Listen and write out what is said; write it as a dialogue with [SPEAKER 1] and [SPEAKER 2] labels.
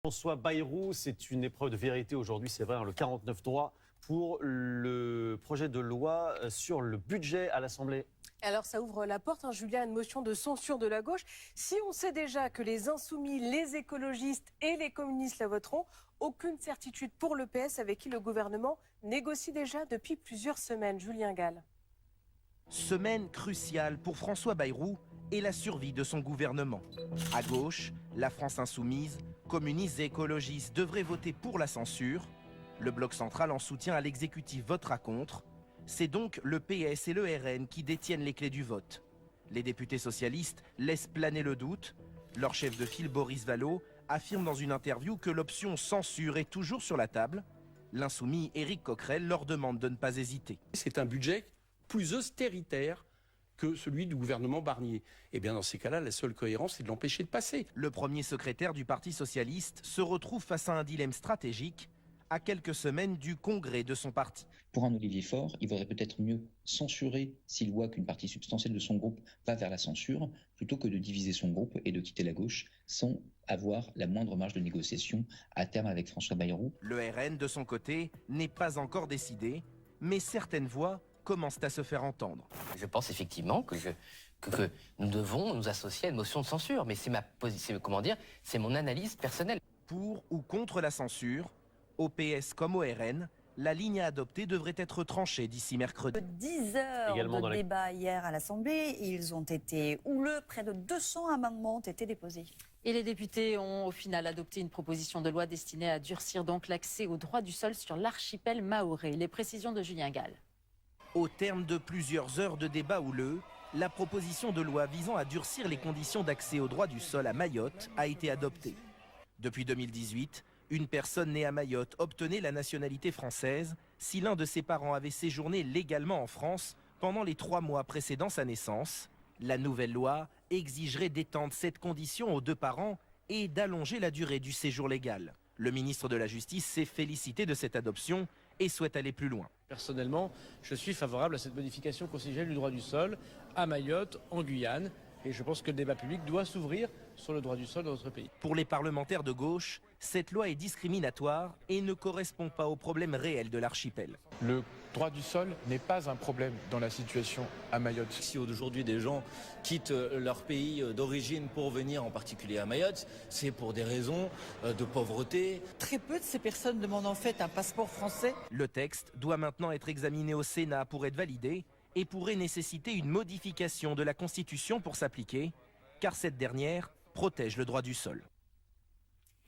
[SPEAKER 1] François Bayrou, c'est une épreuve de vérité aujourd'hui, c'est vrai, le 49.3 pour le projet de loi sur le budget à l'Assemblée.
[SPEAKER 2] Alors ça ouvre la porte, Julien, à une motion de censure de la gauche. Si on sait déjà que les insoumis, les écologistes et les communistes la voteront, aucune certitude pour le PS avec qui le gouvernement négocie déjà depuis plusieurs semaines. Julien Gall.
[SPEAKER 3] Semaine cruciale pour François Bayrou et la survie de son gouvernement. À gauche, la France insoumise, communistes et écologistes devraient voter pour la censure. Le bloc central en soutien à l'exécutif votera contre. C'est donc le PS et le RN qui détiennent les clés du vote. Les députés socialistes laissent planer le doute. Leur chef de file, Boris Vallaud, affirme dans une interview que l'option censure est toujours sur la table. L'insoumis Éric Coquerel leur demande de ne pas hésiter.
[SPEAKER 4] C'est un budget plus austéritaire que celui du gouvernement Barnier. Et bien dans ces cas-là, la seule cohérence, c'est de l'empêcher de passer.
[SPEAKER 3] Le premier secrétaire du Parti socialiste se retrouve face à un dilemme stratégique à quelques semaines du congrès de son parti.
[SPEAKER 5] Pour un Olivier Faure, il vaudrait peut-être mieux censurer s'il voit qu'une partie substantielle de son groupe va vers la censure, plutôt que de diviser son groupe et de quitter la gauche sans avoir la moindre marge de négociation à terme avec François Bayrou.
[SPEAKER 3] Le RN, de son côté, n'est pas encore décidé, mais certaines voix commencent à se faire entendre.
[SPEAKER 6] Je pense effectivement que nous devons nous associer à une motion de censure, mais c'est c'est mon analyse personnelle.
[SPEAKER 3] Pour ou contre la censure, au PS comme au RN, la ligne à adopter devrait être tranchée d'ici mercredi.
[SPEAKER 7] 10 heures de débat hier à l'Assemblée, ils ont été houleux, près de 200 amendements ont été déposés.
[SPEAKER 8] Et les députés ont au final adopté une proposition de loi destinée à durcir donc l'accès au droit du sol sur l'archipel mahorais. Les précisions de Julien Gall.
[SPEAKER 3] Au terme de plusieurs heures de débat houleux, la proposition de loi visant à durcir les conditions d'accès au droit du sol à Mayotte a été adoptée. Depuis 2018, une personne née à Mayotte obtenait la nationalité française si l'un de ses parents avait séjourné légalement en France pendant les 3 mois précédant sa naissance. La nouvelle loi exigerait d'étendre cette condition aux 2 parents et d'allonger la durée du séjour légal. Le ministre de la Justice s'est félicité de cette adoption et souhaite aller plus loin.
[SPEAKER 9] Personnellement, je suis favorable à cette modification constitutionnelle du droit du sol à Mayotte, en Guyane. Et je pense que le débat public doit s'ouvrir sur le droit du sol dans notre pays.
[SPEAKER 3] Pour les parlementaires de gauche, cette loi est discriminatoire et ne correspond pas aux problèmes réels de l'archipel.
[SPEAKER 10] Le droit du sol n'est pas un problème dans la situation à Mayotte.
[SPEAKER 11] Si aujourd'hui des gens quittent leur pays d'origine pour venir en particulier à Mayotte, c'est pour des raisons de pauvreté.
[SPEAKER 12] Très peu de ces personnes demandent en fait un passeport français.
[SPEAKER 3] Le texte doit maintenant être examiné au Sénat pour être validé et pourrait nécessiter une modification de la Constitution pour s'appliquer, car cette dernière protège le droit du sol.